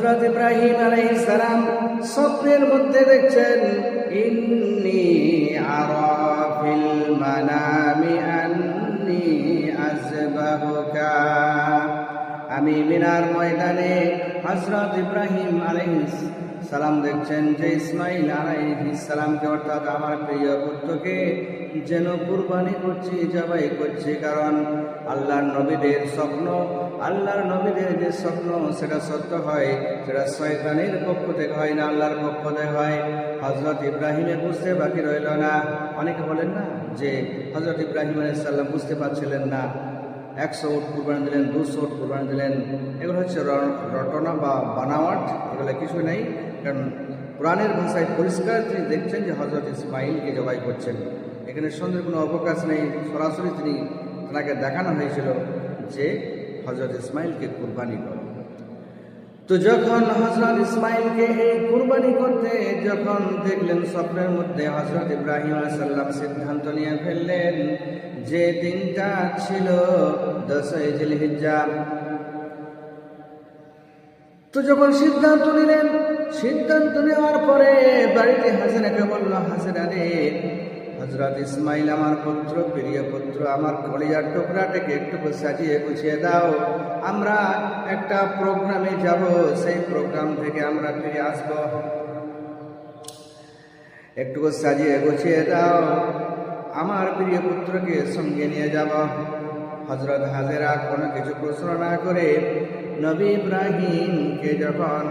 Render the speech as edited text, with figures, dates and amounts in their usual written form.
হযরত ইব্রাহিম আলাইহিস সালাম স্বপ্নের মধ্যে দেখছেন ইন্নী আরা ফিল মানামি আন্নী আযবাহুকা। আমি মিনার ময়দানে হযরত ইব্রাহিম আলাইহিস সালাম দেখছেন যে ইসমাইল আলাইহিস সালামকে অর্থাৎ আমার প্রিয় পুত্রকে যেন কুরবানি করছি, জবাই করছি। কারণ আল্লাহর নবীদের স্বপ্ন, আল্লাহর নবীদের যে স্বপ্ন সেটা সত্য হয়, সেটা শয়তানের পক্ষ থেকে হয় না, আল্লাহর পক্ষ থেকে হয়। হযরত ইব্রাহিমে বুঝতে বাকি রইল না। অনেকে বলেন না যে হযরত ইব্রাহিম আলাইহিস সালাম বুঝতে পারছিলেন না, 100 উট কুরবানি দিলেন, 200 উট কুরবানি দিলেন, এগুলো হচ্ছে রটনা বা বানাওয়াট, এগুলো কিছু নেই। কারণ কোরআনের ভাষায় পরিষ্কার তিনি দেখছেন যে হযরত ইসমাইলকে জবাই করছেন, এখানে সন্দেহের কোনো অবকাশ নেই। সরাসরি তাকে দেখানো হয়েছিল যে হযরত ইসমাইলকে কুরবানি করো। তো যখন হযরত ইসমাইলকে এই কুরবানি করতে যখন দেখলেন স্বপ্নের মধ্যে, হযরত ইব্রাহিম আলাইহিস সালাম সিদ্ধান্ত নিয়ে ফেললেন যে দিনটা ছিল 10 জিলহিজ্জা। তো যখন সিদ্ধান্ত নিলেন, সিদ্ধান্ত নেওয়ার পরে বাড়িতে হাজেরাকে বলল, হাজেরা রে, হযরত ইসমাইল আমার পুত্র, প্রিয় পুত্র, আমার কলিজার টুকরাটাকে একটু সাজিয়ে গুছিয়ে দাও, আমরা একটা প্রোগ্রামে যাব, সেই প্রোগ্রাম থেকে আমরা ফিরে আসব, একটু সাজিয়ে গুছিয়ে দাও, আমার প্রিয় পুত্রকে সঙ্গে নিয়ে যাব। হযরত হাজেরা কোনো কিছু প্রশ্ন না করে নবী ইব্রাহিমকে যখন